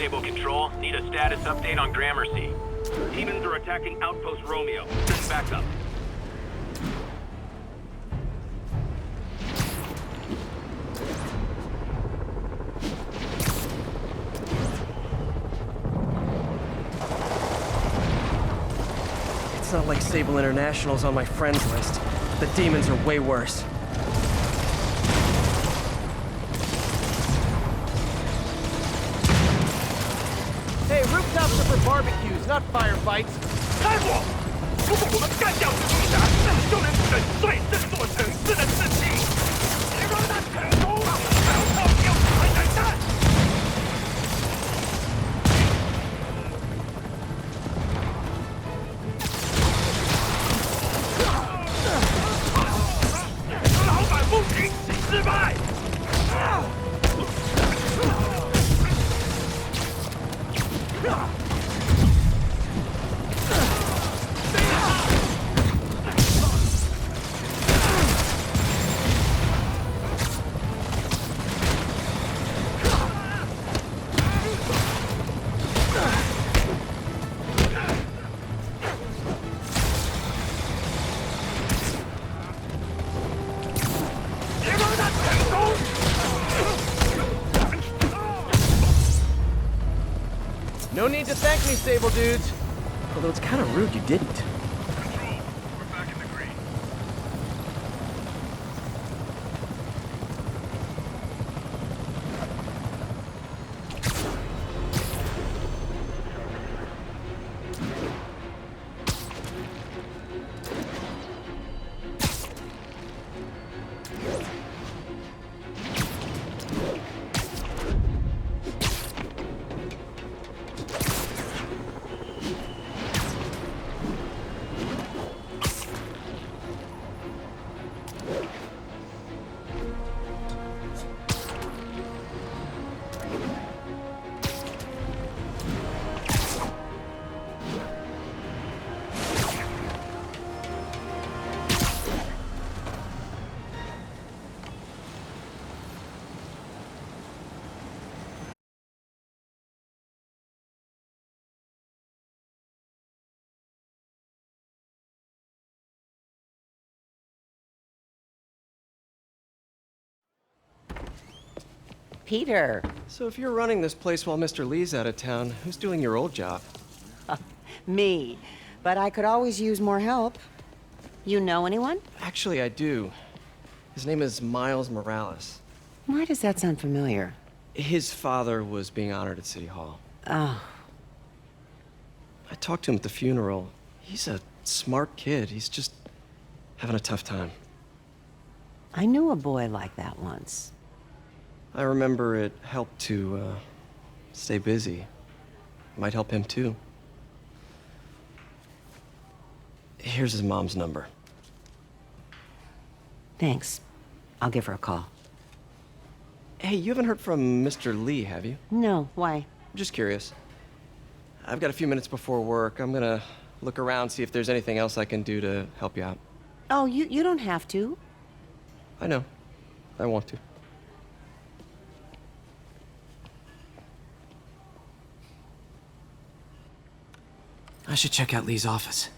Stable Control, need a status update on Gramercy. Demons are attacking Outpost Romeo. Send backup. It's not like Sable International's on my friends list. The demons are way worse. Hey, rooftops are for barbecues, not firefights. 开火！如果我们干掉这地侠，那么就能粉碎这座城市的士气。别让他成功，还要靠要传染弹。老板不行，失败。 No need to thank me, Sable dudes. Although it's kind of rude you didn't. Control, we're back in the green. Peter. So if you're running this place while Mr. Lee's out of town, who's doing your old job? Me. But I could always use more help. You know anyone? Actually, I do. His name is Miles Morales. Why does that sound familiar? His father was being honored at City Hall. Oh. I talked to him at the funeral. He's a smart kid. He's just having a tough time. I knew a boy like that once. I remember it helped to stay busy. Might help him too. Here's his mom's number. Thanks. I'll give her a call. Hey, you haven't heard from Mr. Lee, have you? No, why? I'm just curious. I've got a few minutes before work. I'm gonna look around, see if there's anything else I can do to help you out. Oh, you don't have to. I know. I want to. I should check out Lee's office.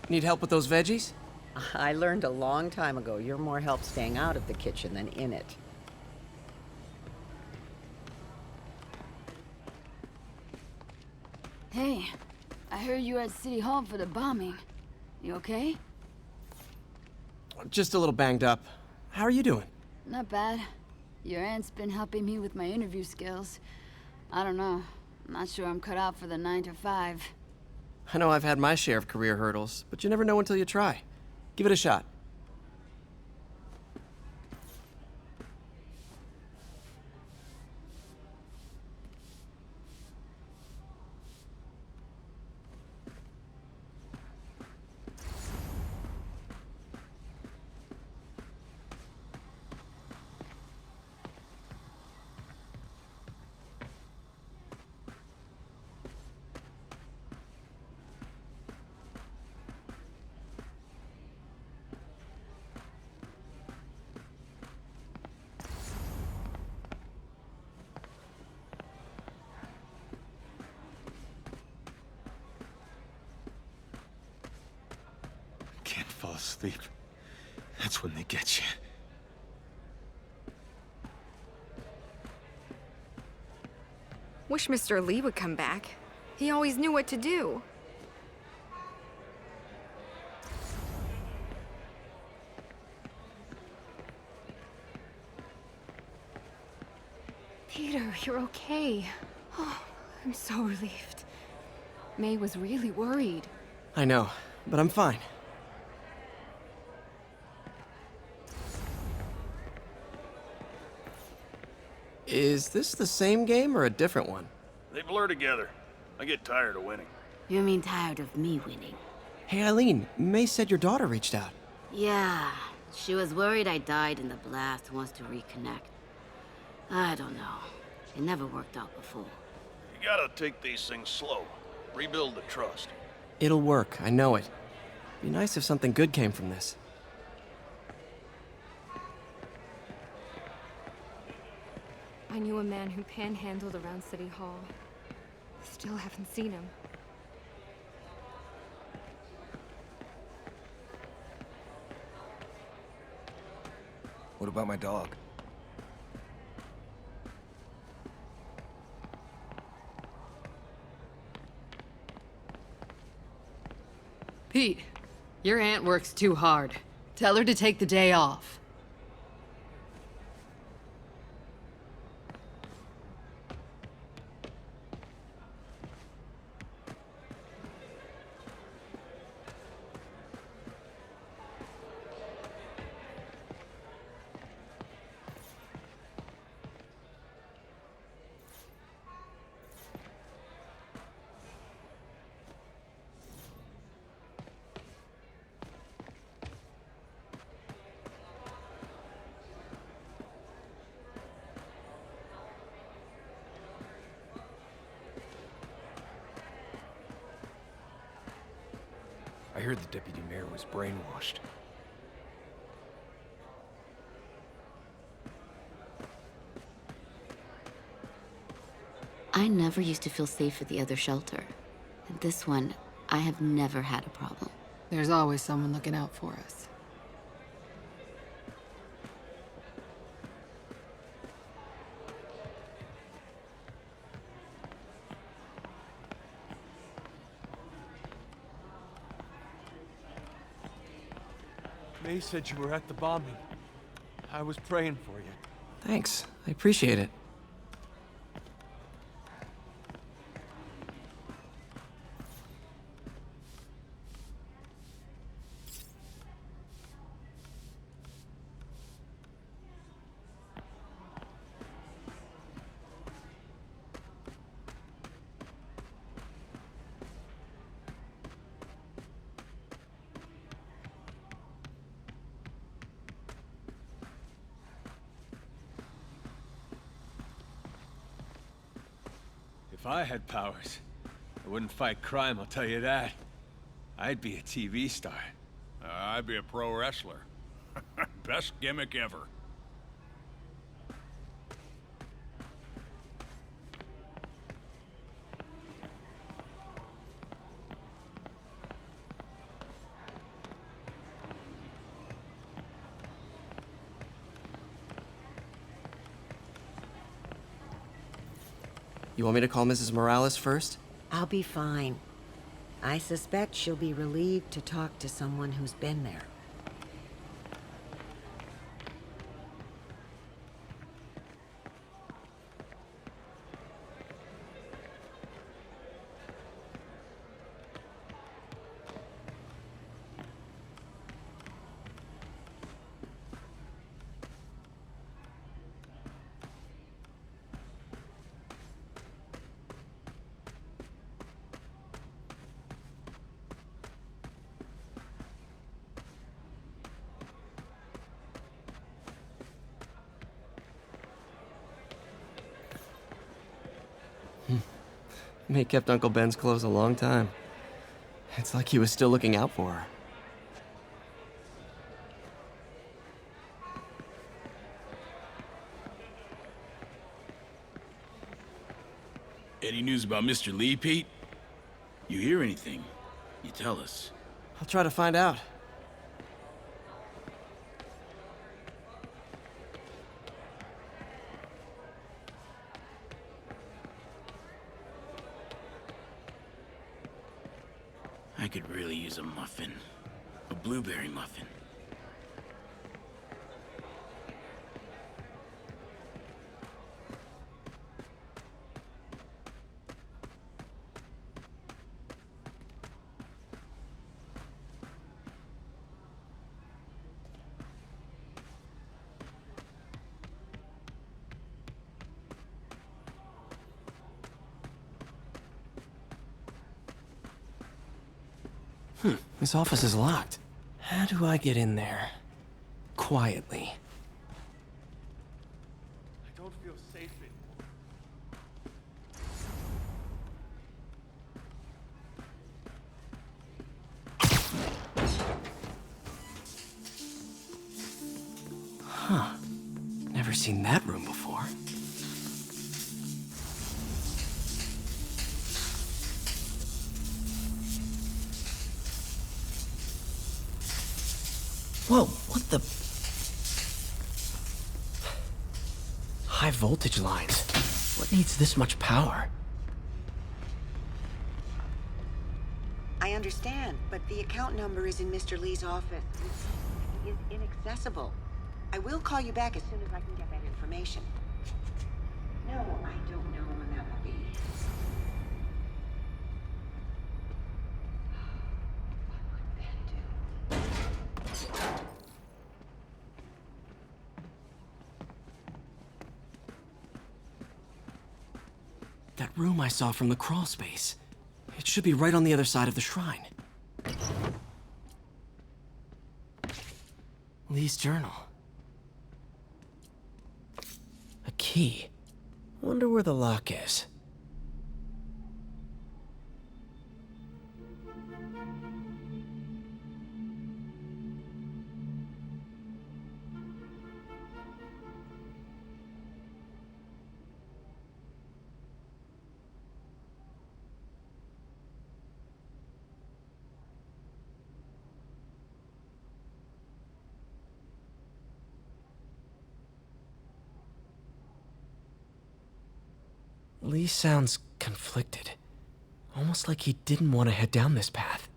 Need help with those veggies? I learned a long time ago you're more help staying out of the kitchen than in it. Hey, I heard you were at City Hall for the bombing. You okay? Just a little banged up. How are you doing? Not bad. Your aunt's been helping me with my interview skills. I don't know. I'm not sure I'm cut out for the 9 to 5. I know I've had my share of career hurdles, but you never know until you try. Give it a shot. sleep, that's when they get you. Wish Mr. Lee would come back. He always knew what to do. Peter, you're okay. Oh, I'm so relieved. May was really worried. I know, but I'm fine. Is this the same game or a different one? They blur together. I get tired of winning. You mean tired of me winning? Hey, Eileen, May said your daughter reached out. Yeah, she was worried I died in the blast and wants to reconnect. I don't know. It never worked out before. You gotta take these things slow. Rebuild the trust. It'll work, I know it. Be nice if something good came from this. I knew a man who panhandled around City Hall. Still haven't seen him. What about my dog? Pete, your aunt works too hard. Tell her to take the day off. I heard the deputy mayor was brainwashed. I never used to feel safe at the other shelter. At this one, I have never had a problem. There's always someone looking out for us. May said you were at the bombing. I was praying for you. Thanks, I appreciate it. If I had powers, I wouldn't fight crime, I'll tell you that. I'd be a TV star. I'd be a pro wrestler. Best gimmick ever. You want me to call Mrs. Morales first? I'll be fine. I suspect she'll be relieved to talk to someone who's been there. May kept Uncle Ben's clothes a long time. It's like he was still looking out for her. Any news about Mr. Lee, Pete? You hear anything? You tell us. I'll try to find out. I could really use a muffin. A blueberry muffin. His office is locked. How do I get in there? Quietly. I don't feel safe Huh. Never seen that room before. Whoa, what the? High voltage lines. What needs this much power? I understand, but the account number is in Mr. Lee's office. He is inaccessible. I will call you back as soon as I can get that information. No, I don't know when that will be. What would Ben do? That room I saw from the crawl space. It should be right on the other side of the shrine. Lee's journal. A key. Wonder where the lock is. Lee sounds conflicted. Almost like he didn't want to head down this path.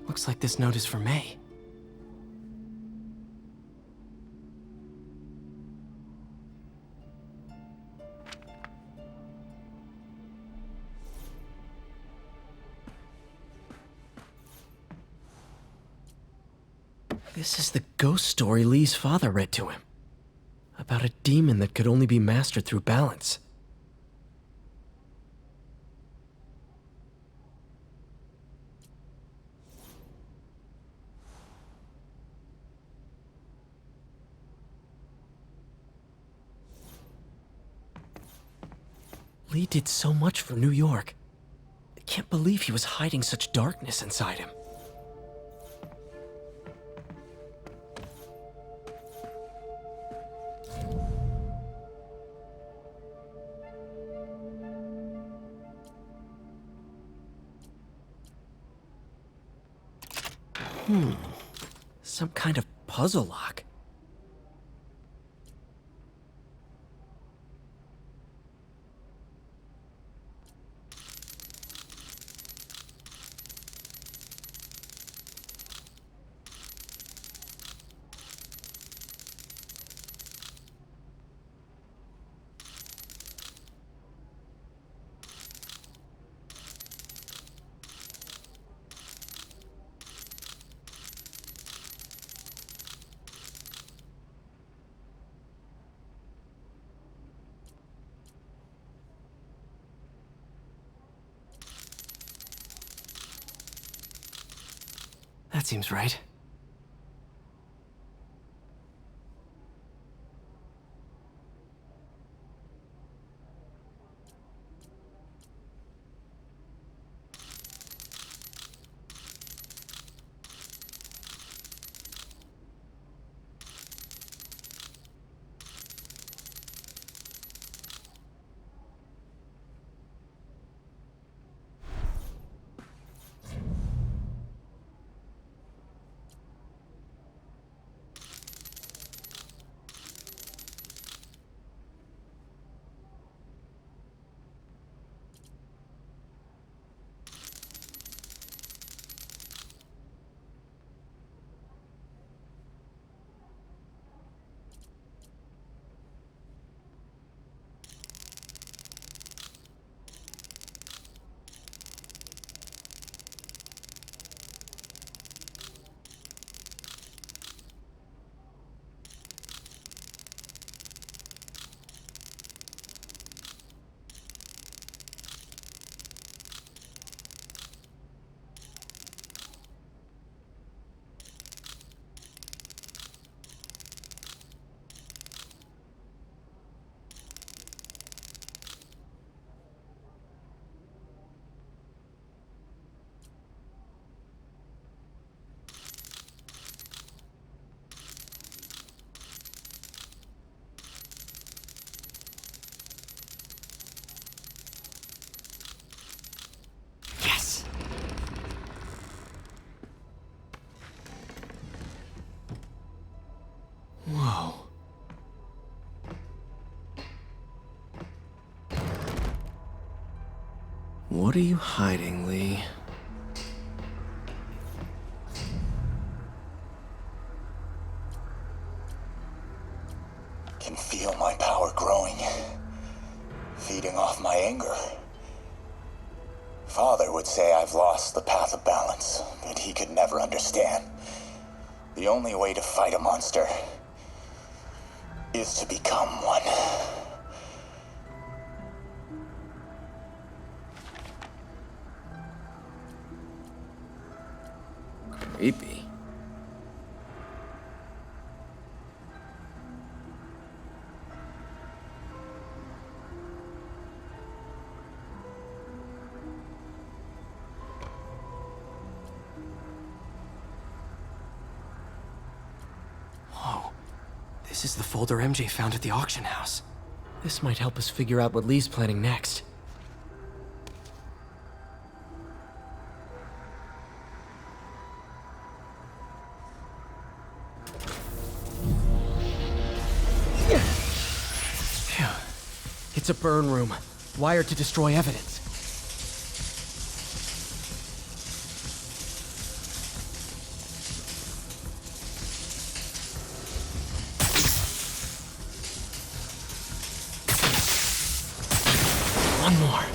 Looks like this note is for May. This is the ghost story Lee's father read to him. About a demon that could only be mastered through balance. Lee did so much for New York. I can't believe he was hiding such darkness inside him. Some kind of puzzle lock. That seems right. What are you hiding, Lee? Can feel my power growing, feeding off my anger. Father would say I've lost the path of balance, but he could never understand. The only way to fight a monster is to become one. Creepy. Whoa. This is the folder MJ found at the auction house. This might help us figure out what Lee's planning next. Phew. It's a burn room, wired to destroy evidence. One more.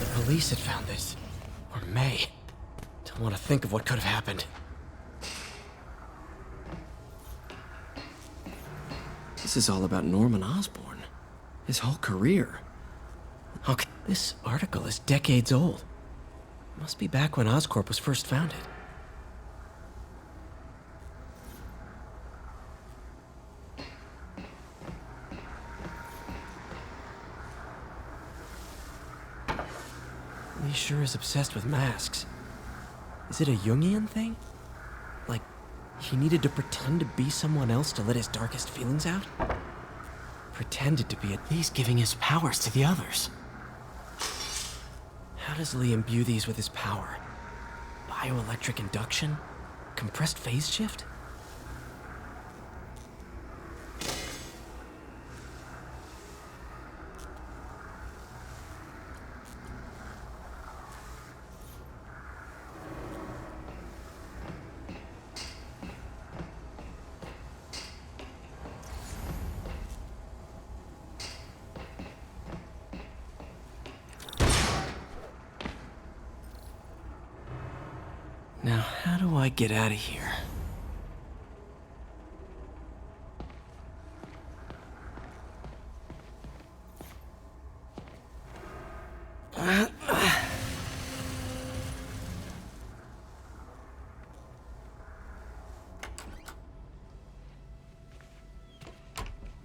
The police had found this. Or may. Don't want to think of what could have happened. This is all about Norman Osborn. His whole career. Okay, this article is decades old. Must be back when Oscorp was first founded. He sure is obsessed with masks. Is it a Jungian thing? Like, he needed to pretend to be someone else to let his darkest feelings out? Pretended to be at least giving his powers to the others. How does Lee imbue these with his power? Bioelectric induction? Compressed phase shift? Now, how do I get out of here?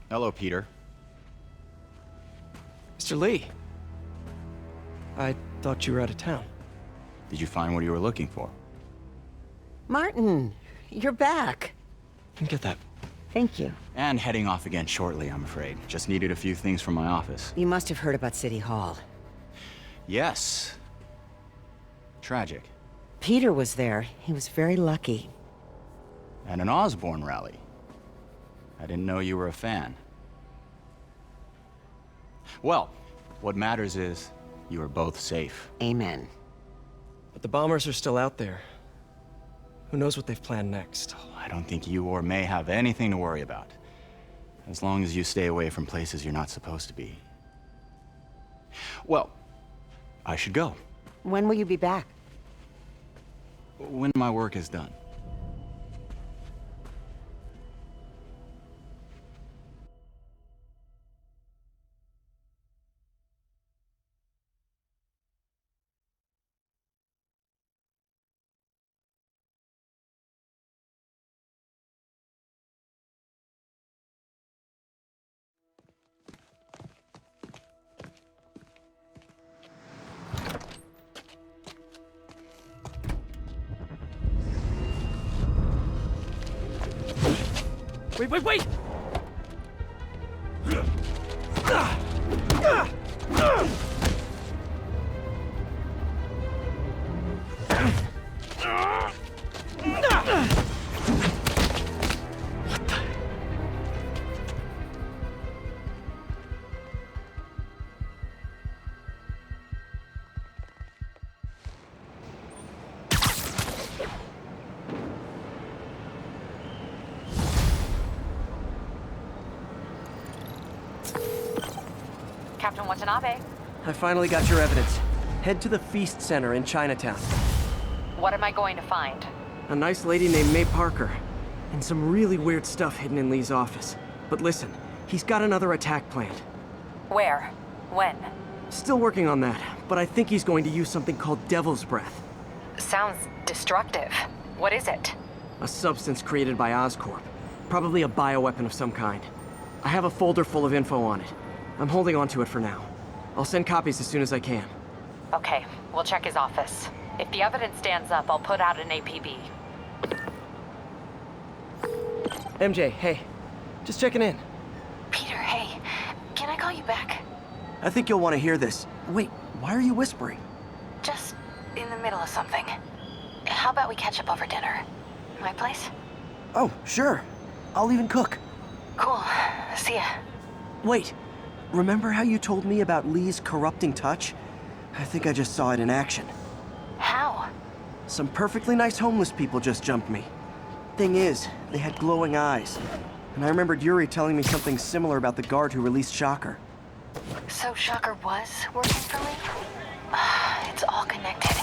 Hello, Peter. Mr. Lee. I thought you were out of town. Did you find what you were looking for? Martin, you're back. Get that. Thank you. And heading off again shortly, I'm afraid. Just needed a few things from my office. You must have heard about City Hall. Yes. Tragic. Peter was there. He was very lucky. At an Osborn rally. I didn't know you were a fan. Well, what matters is you are both safe. Amen. But the bombers are still out there. Who knows what they've planned next? I don't think you or May have anything to worry about. As long as you stay away from places you're not supposed to be. Well, I should go. When will you be back? When my work is done. Wait! Captain Watanabe. I finally got your evidence. Head to the Feast Center in Chinatown. What am I going to find? A nice lady named May Parker. And some really weird stuff hidden in Lee's office. But listen, he's got another attack planned. Where? When? Still working on that, but I think he's going to use something called Devil's Breath. Sounds destructive. What is it? A substance created by Oscorp. Probably a bioweapon of some kind. I have a folder full of info on it. I'm holding on to it for now. I'll send copies as soon as I can. Okay, we'll check his office. If the evidence stands up, I'll put out an APB. MJ, hey. Just checking in. Peter, hey. Can I call you back? I think you'll want to hear this. Wait, why are you whispering? Just in the middle of something. How about we catch up over dinner? My place? Oh, sure. I'll even cook. Cool. See ya. Wait. Remember how you told me about Lee's corrupting touch? I think I just saw it in action. How? Some perfectly nice homeless people just jumped me. Thing is, they had glowing eyes. And I remembered Yuri telling me something similar about the guard who released Shocker. So Shocker was working for me? It's all connected.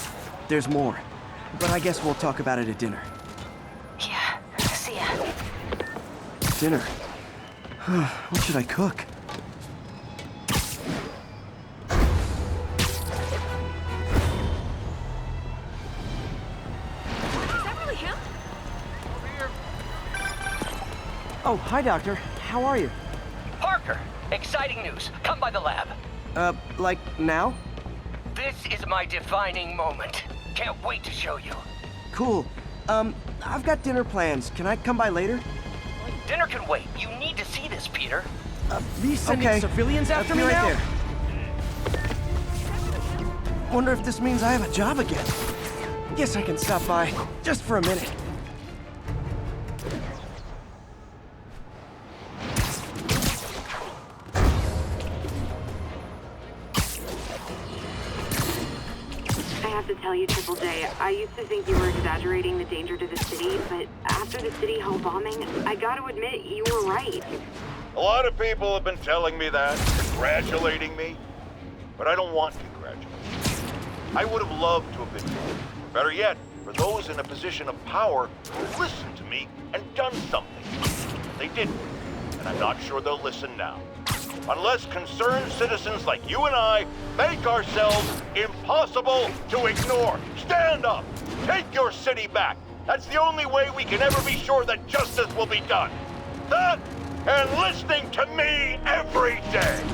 There's more. But I guess we'll talk about it at dinner. Yeah, see ya. Dinner? What should I cook? Is that really him? Oh, hi, Doctor. How are you? Parker, exciting news. Come by the lab. Like now? This is my defining moment. Can't wait to show you. Cool. I've got dinner plans. Can I come by later? Dinner can wait. You need to see this, Peter. These sending civilians after me now? Wonder if this means I have a job again. Guess I can stop by just for a minute. I have to tell you, Triple J, I used to think you were exaggerating the danger to the city, but after the City Hall bombing, I gotta admit, you were right. A lot of people have been telling me that, congratulating me, but I don't want congratulations. I would have loved to have been more. Better yet, for those in a position of power who listened to me and done something. They didn't, and I'm not sure they'll listen now. Unless concerned citizens like you and I make ourselves impossible to ignore. Stand up! Take your city back! That's the only way we can ever be sure that justice will be done. That and listening to me every day!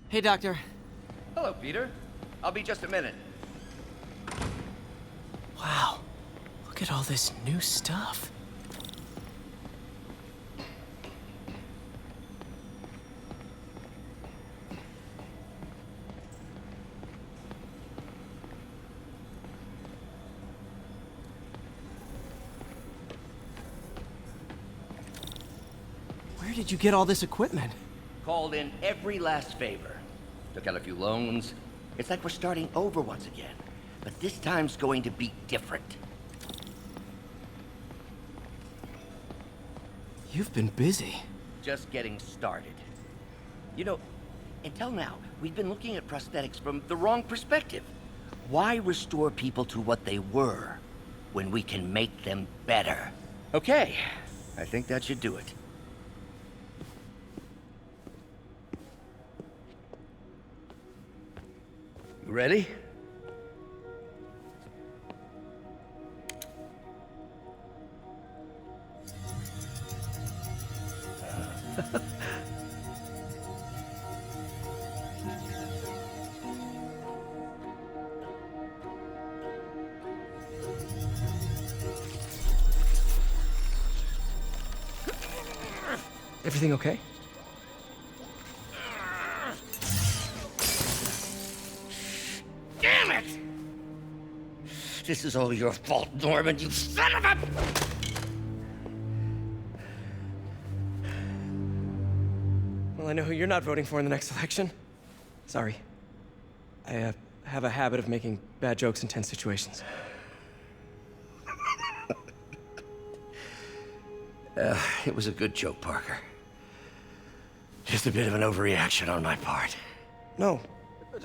Hey, Doctor. Hello, Peter. I'll be just a minute. Wow. Look at all this new stuff. Where did you get all this equipment? Called in every last favor. Took out a few loans. It's like we're starting over once again. But this time's going to be different. You've been busy. Just getting started. You know, until now, we've been looking at prosthetics from the wrong perspective. Why restore people to what they were when we can make them better? Okay, I think that should do it. You ready? Everything okay? Damn it! This is all your fault, Norman, you son of a... Well, I know who you're not voting for in the next election. Sorry. I have a habit of making bad jokes in tense situations. It was a good joke, Parker. Just a bit of an overreaction on my part. No,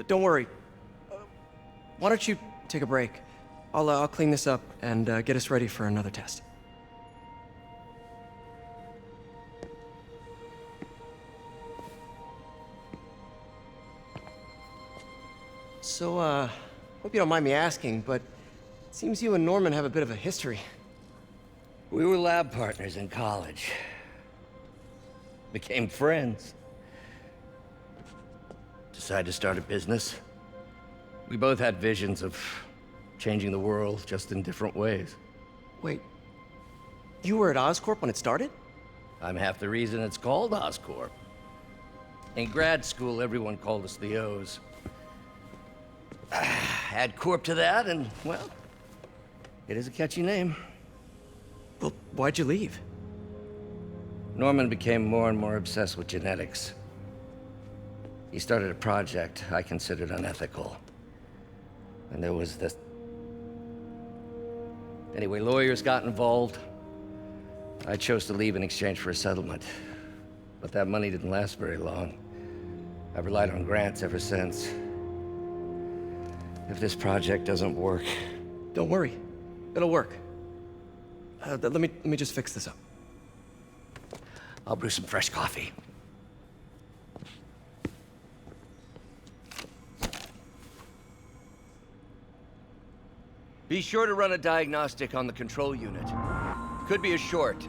don't worry. Why don't you take a break? I'll clean this up and get us ready for another test. So, hope you don't mind me asking, but it seems you and Norman have a bit of a history. We were lab partners in college. Became friends. Decided to start a business. We both had visions of changing the world, just in different ways. Wait, you were at Oscorp when it started? I'm half the reason it's called Oscorp. In grad school, everyone called us the O's. Add Corp to that, and, well, it is a catchy name. Well, why'd you leave? Norman became more and more obsessed with genetics. He started a project I considered unethical. And there was this... Anyway, lawyers got involved. I chose to leave in exchange for a settlement. But that money didn't last very long. I've relied on grants ever since. If this project doesn't work... Don't worry. It'll work. Let me just fix this up. I'll brew some fresh coffee. Be sure to run a diagnostic on the control unit. Could be a short.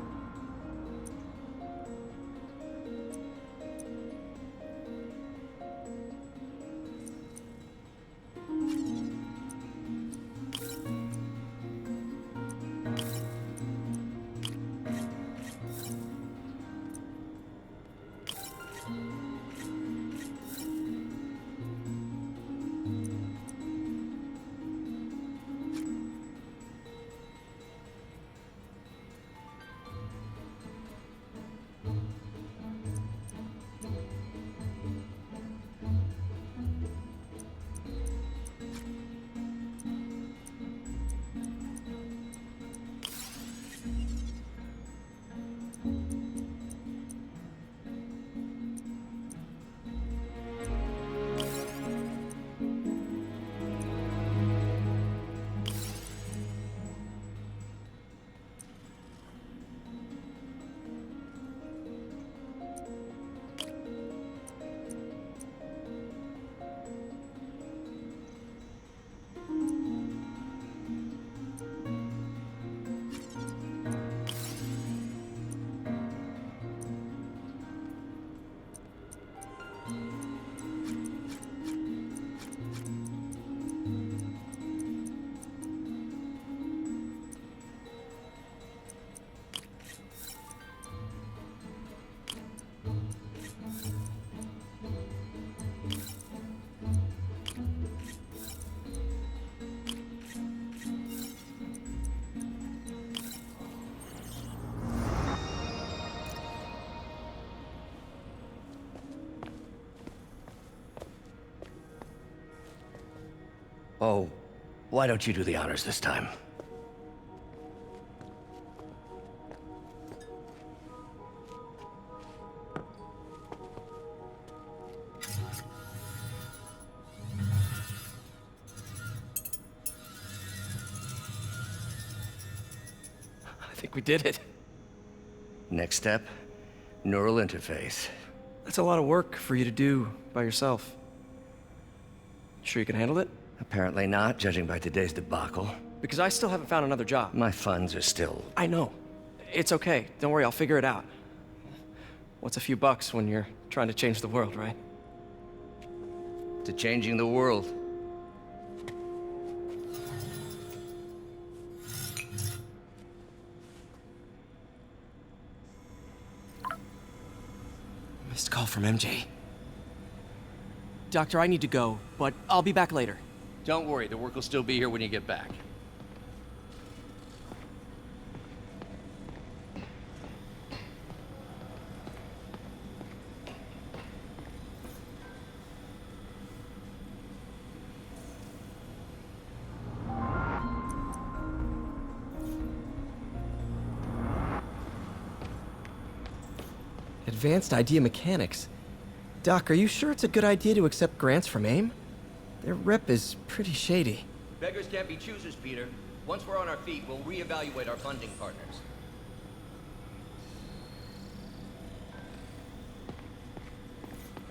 Oh, why don't you do the honors this time? I think we did it. Next step, neural interface. That's a lot of work for you to do by yourself. Sure you can handle it? Apparently not, judging by today's debacle. Because I still haven't found another job. My funds are still... I know. It's okay. Don't worry, I'll figure it out. What's a few bucks when you're trying to change the world, right? To changing the world. Missed call from MJ. Doctor, I need to go, but I'll be back later. Don't worry, the work will still be here when you get back. Advanced idea mechanics. Doc, are you sure it's a good idea to accept grants from AIM? Their rep is pretty shady. Beggars can't be choosers, Peter. Once we're on our feet, we'll reevaluate our funding partners.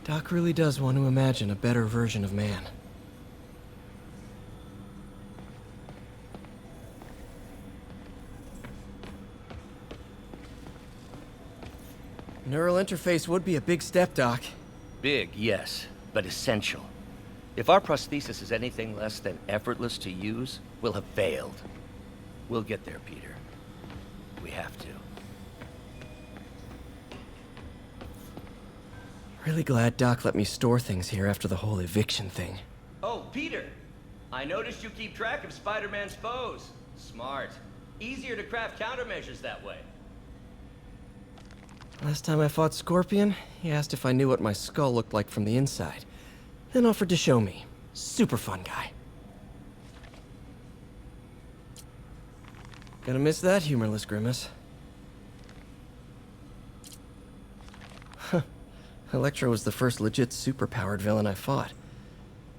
Doc really does want to imagine a better version of man. Neural interface would be a big step, Doc. Big, yes, but essential. If our prosthesis is anything less than effortless to use, we'll have failed. We'll get there, Peter. We have to. Really glad Doc let me store things here after the whole eviction thing. Oh, Peter! I noticed you keep track of Spider-Man's foes. Smart. Easier to craft countermeasures that way. Last time I fought Scorpion, he asked if I knew what my skull looked like from the inside. Then offered to show me. Super fun guy. Gonna miss that humorless grimace. Huh. Electro was the first legit superpowered villain I fought.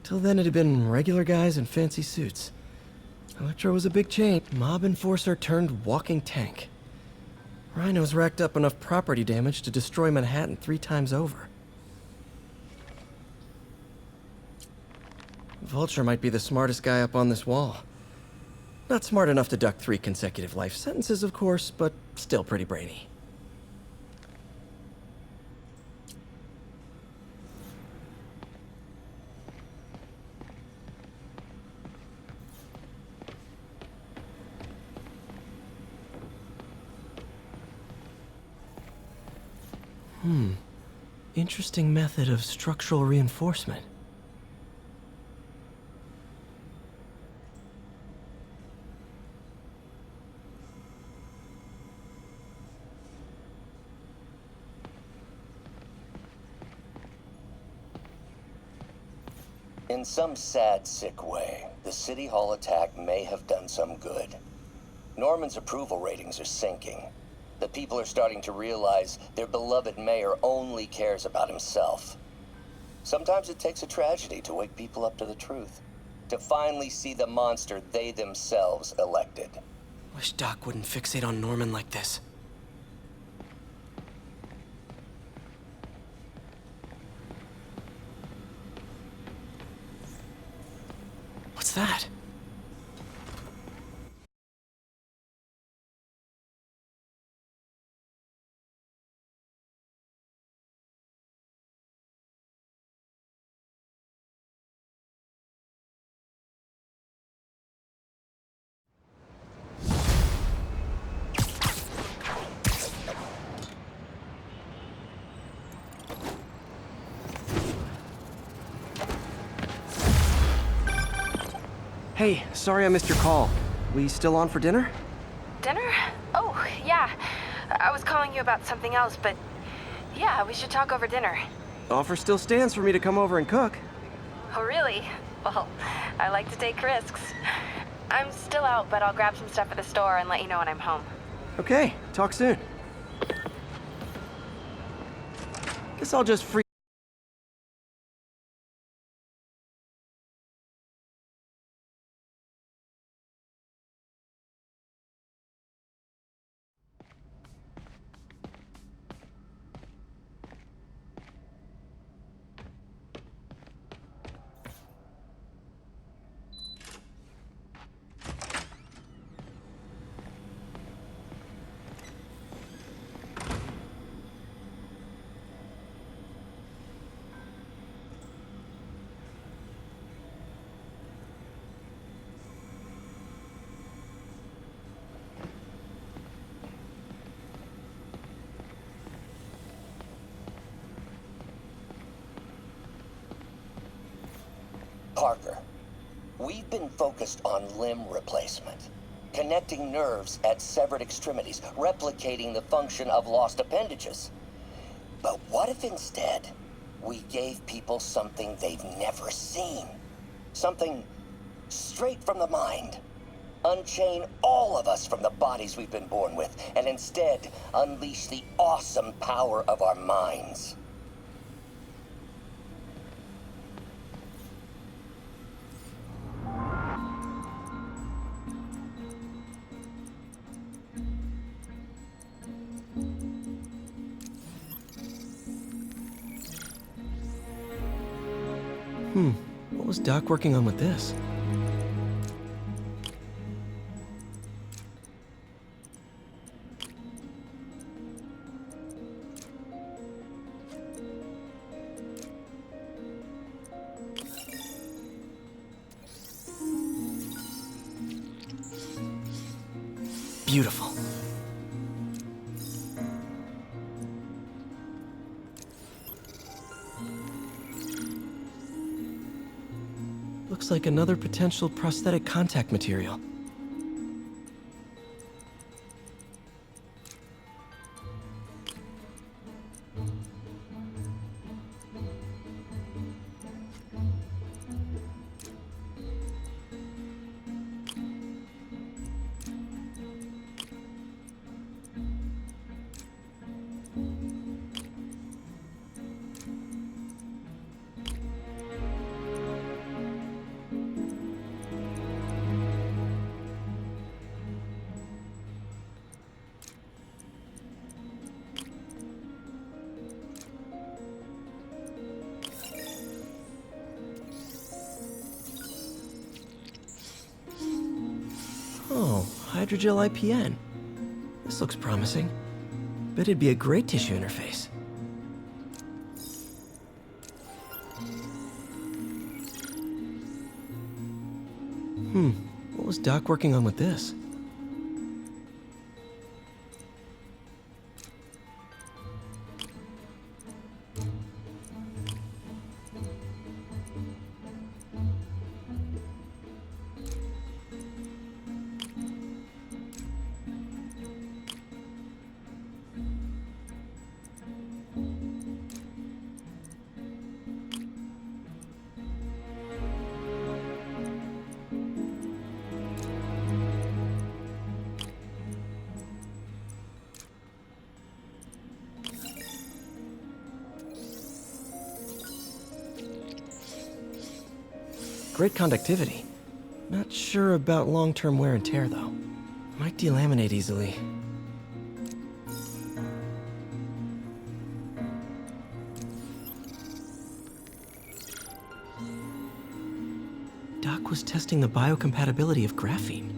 Till then it had been regular guys in fancy suits. Electro was a big change. Mob enforcer turned walking tank. Rhino's racked up enough property damage to destroy Manhattan 3 times over. Vulture might be the smartest guy up on this wall. Not smart enough to duck 3 consecutive life sentences, of course, but still pretty brainy. Interesting method of structural reinforcement. In some sad, sick way, the City Hall attack may have done some good. Norman's approval ratings are sinking. The people are starting to realize their beloved mayor only cares about himself. Sometimes it takes a tragedy to wake people up to the truth, to finally see the monster they themselves elected. Wish Doc wouldn't fixate on Norman like this. What's that? Hey, sorry I missed your call. We still on for dinner? Dinner? Oh, yeah. I was calling you about something else, but yeah, we should talk over dinner. Offer still stands for me to come over and cook. Oh, really? Well, I like to take risks. I'm still out, but I'll grab some stuff at the store and let you know when I'm home. Okay, talk soon. Guess I'll just free. Parker, we've been focused on limb replacement, connecting nerves at severed extremities, replicating the function of lost appendages. But what if instead we gave people something they've never seen? Something straight from the mind. Unchain all of us from the bodies we've been born with, and instead unleash the awesome power of our minds. What was Doc working on with this? Beautiful. Looks like another potential prosthetic contact material. Oh, hydrogel IPN. This looks promising. Bet it'd be a great tissue interface. What was Doc working on with this? Great conductivity. Not sure about long-term wear and tear, though. Might delaminate easily. Doc was testing the biocompatibility of graphene.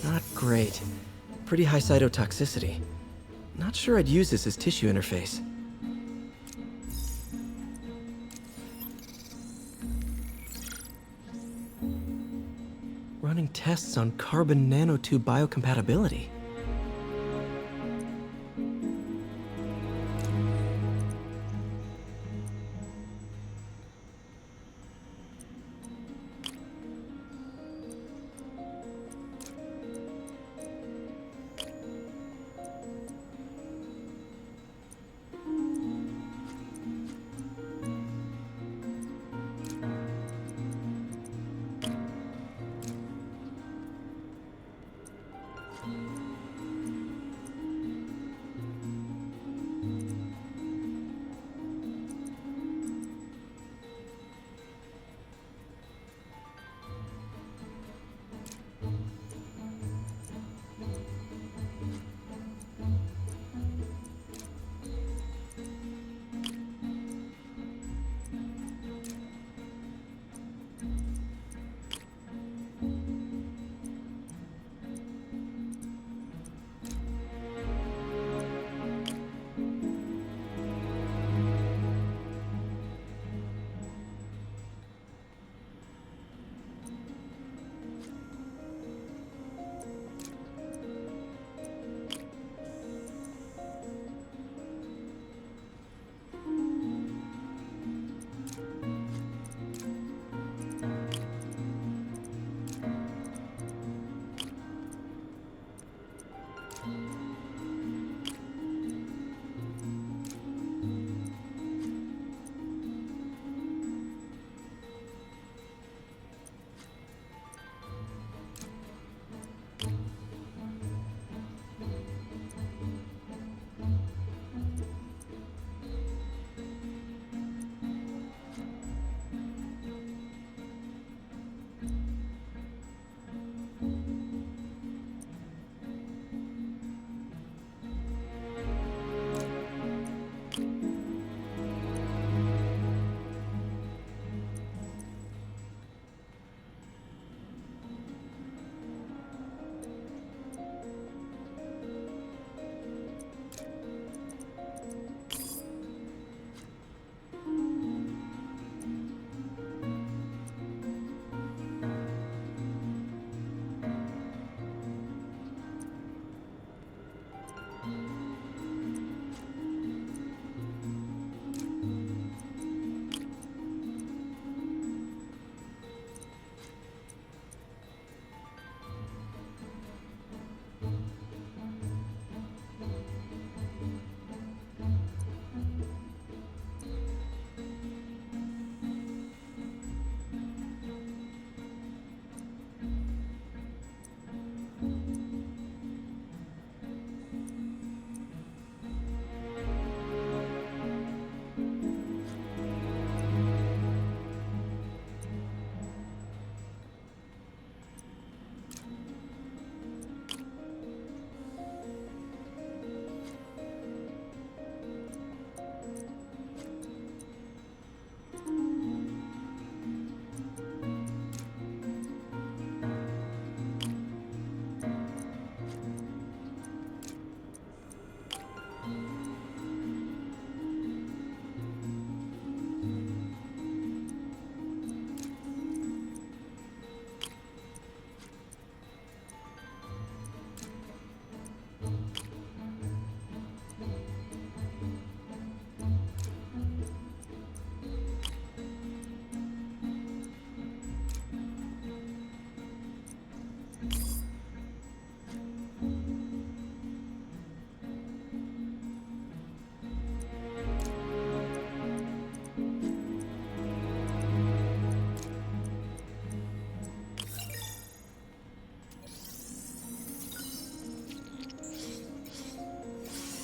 Not great. Pretty high cytotoxicity. Not sure I'd use this as tissue interface. Running tests on carbon nanotube biocompatibility.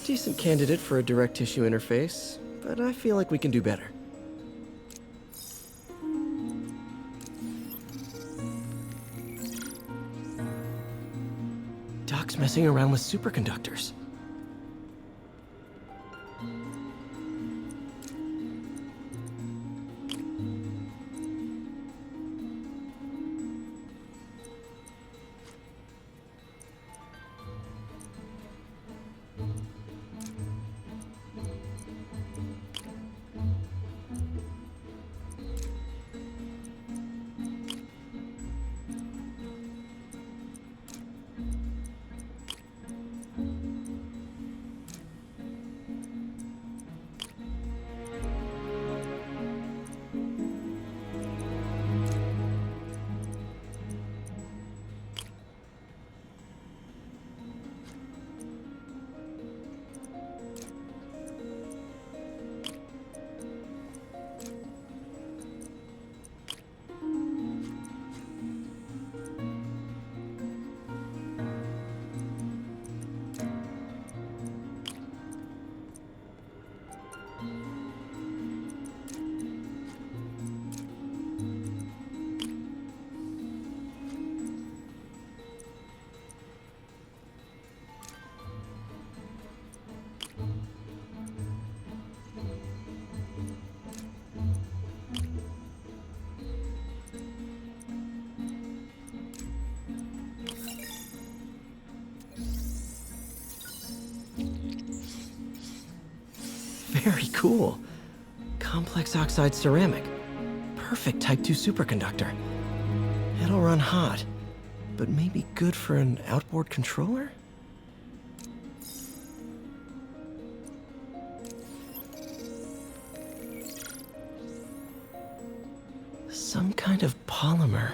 Decent candidate for a direct tissue interface, but I feel like we can do better. Doc's messing around with superconductors. Very cool. Complex oxide ceramic. Perfect Type 2 superconductor. It'll run hot, but maybe good for an outboard controller? Some kind of polymer.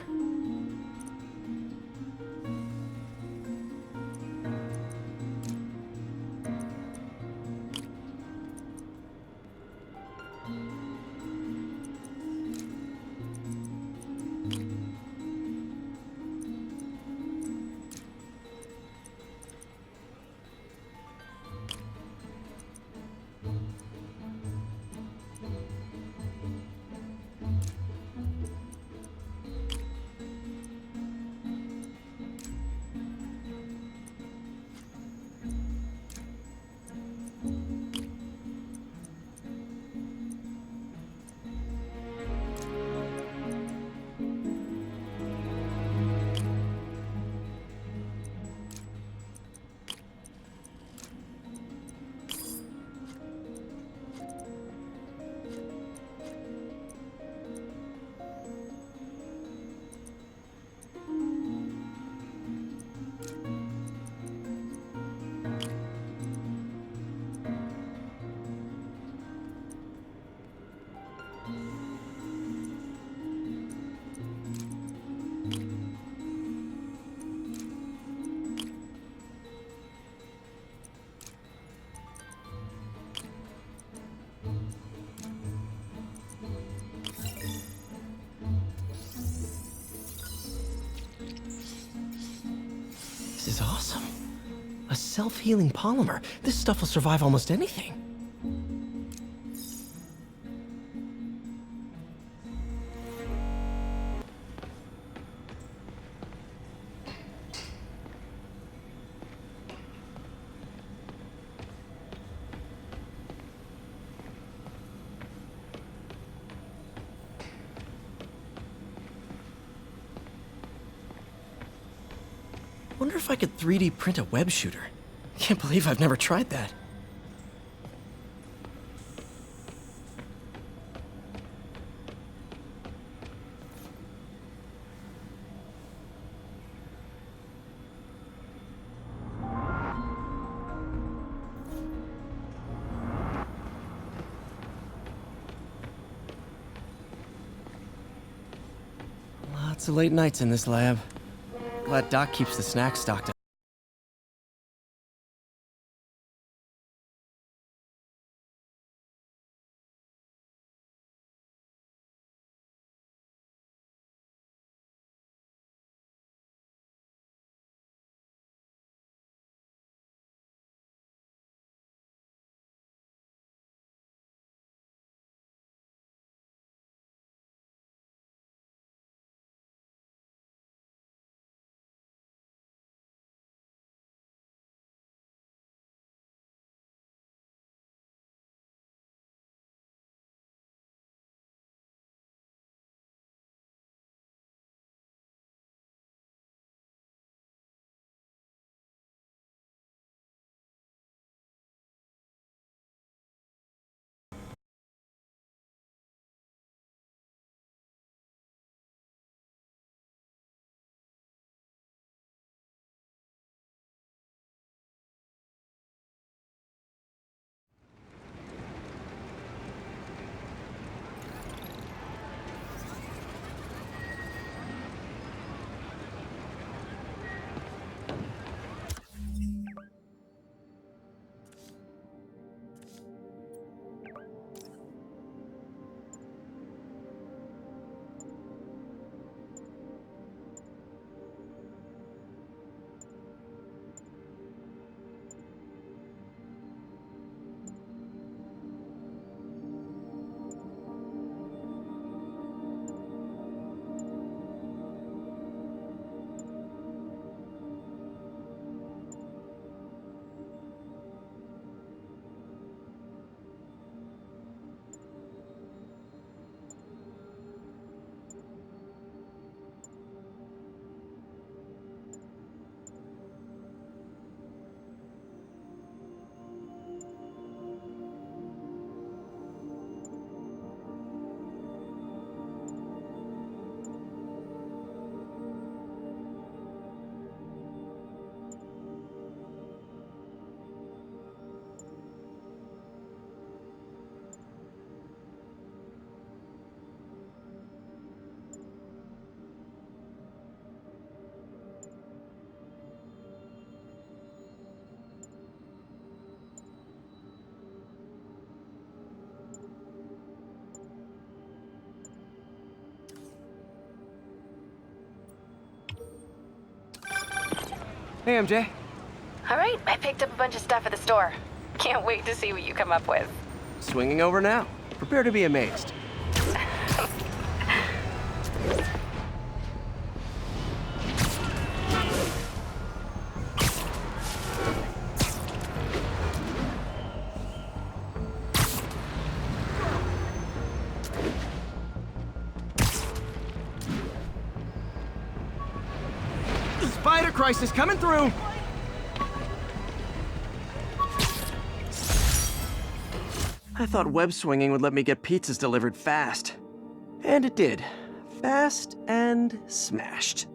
This is awesome. A self-healing polymer. This stuff will survive almost anything. Wonder if I could 3D print a web shooter. Can't believe I've never tried that. Lots of late nights in this lab. Glad Doc keeps the snacks stocked up. Hey, MJ. All right, I picked up a bunch of stuff at the store. Can't wait to see what you come up with. Swinging over now. Prepare to be amazed. Spider crisis coming through! I thought web swinging would let me get pizzas delivered fast. And it did. Fast and smashed.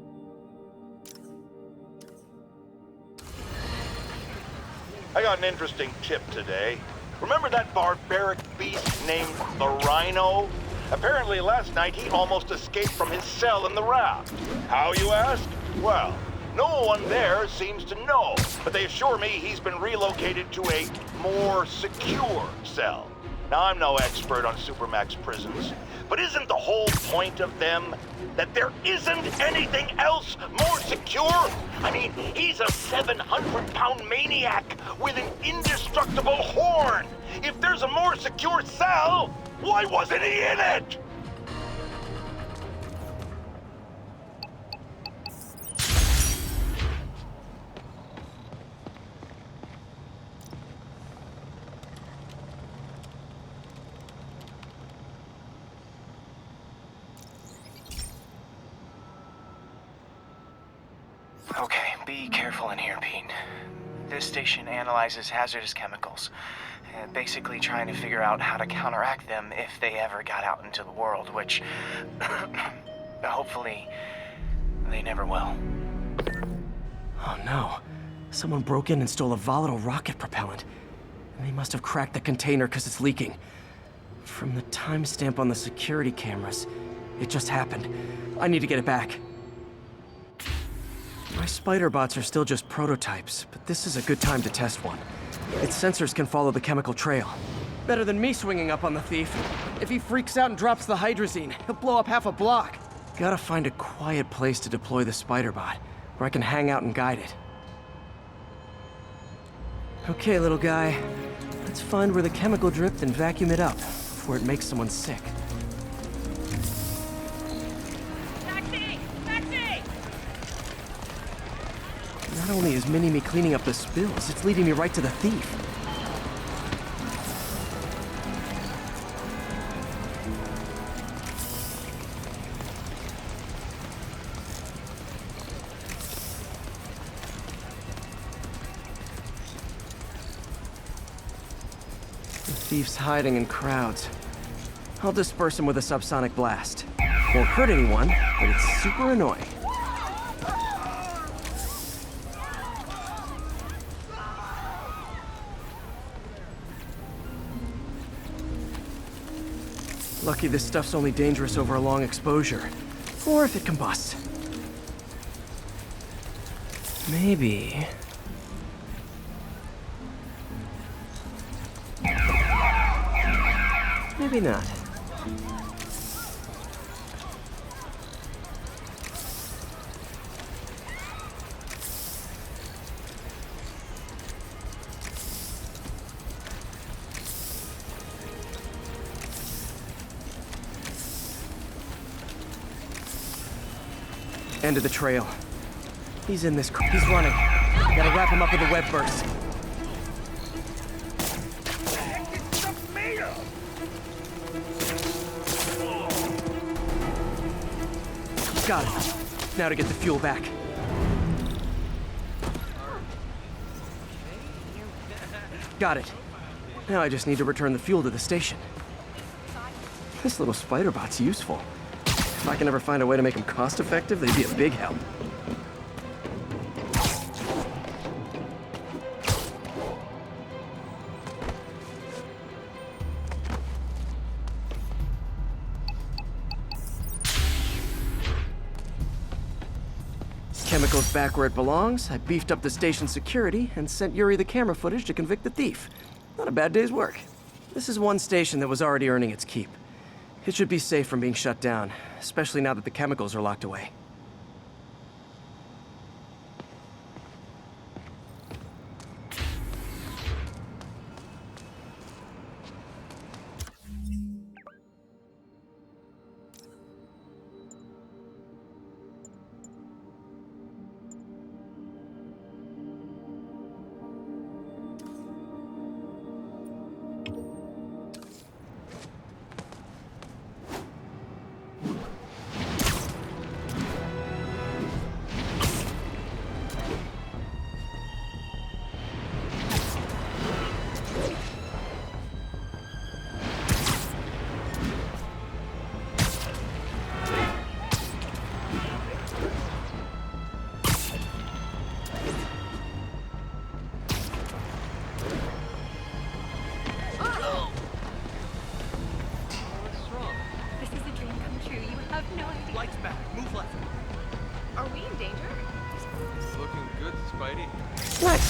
I got an interesting tip today. Remember that barbaric beast named the Rhino? Apparently last night he almost escaped from his cell in the raft. How, you ask? Well, no one there seems to know, but they assure me he's been relocated to a more secure cell. Now, I'm no expert on Supermax prisons, but isn't the whole point of them that there isn't anything else more secure? I mean, he's a 700-pound maniac with an indestructible horn. If there's a more secure cell, why wasn't he in it? Okay, be careful in here, Pete. This station analyzes hazardous chemicals, basically trying to figure out how to counteract them if they ever got out into the world, which hopefully they never will. Oh no. Someone broke in and stole a volatile rocket propellant. And they must have cracked the container because it's leaking. From the timestamp on the security cameras, it just happened. I need to get it back. My spider bots are still just prototypes, but this is a good time to test one. Its sensors can follow the chemical trail. Better than me swinging up on the thief. If he freaks out and drops the hydrazine, he'll blow up half a block. Gotta find a quiet place to deploy the spider bot, where I can hang out and guide it. Okay, little guy. Let's find where the chemical dripped and vacuum it up before it makes someone sick. Not only is Mini-Me cleaning up the spills, it's leading me right to the thief. The thief's hiding in crowds. I'll disperse him with a subsonic blast. Won't hurt anyone, but it's super annoying. Lucky this stuff's only dangerous over a long exposure. Or if it combusts. Maybe... maybe not. End of the trail. He's in this. He's running. Gotta wrap him up with a web burst. Got it. Now to get the fuel back. Got it. Now I just need to return the fuel to the station. This little spider bot's useful. If I can ever find a way to make them cost-effective, they'd be a big help. Chemicals back where it belongs. I beefed up the station's security and sent Yuri the camera footage to convict the thief. Not a bad day's work. This is one station that was already earning its keep. It should be safe from being shut down, especially now that the chemicals are locked away. lights back. Move left. Are we in danger? Looking good, Spidey. What?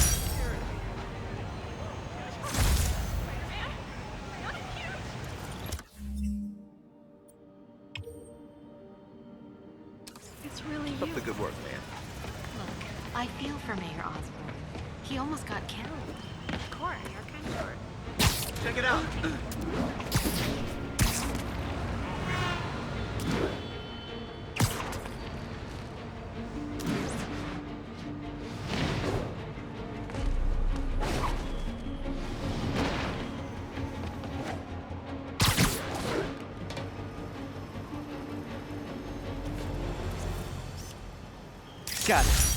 It's really Keep up you. the good work, man. Look, I feel for Mayor Osborn. He almost got killed. Of course, you're kind of short. Check it out. Got it.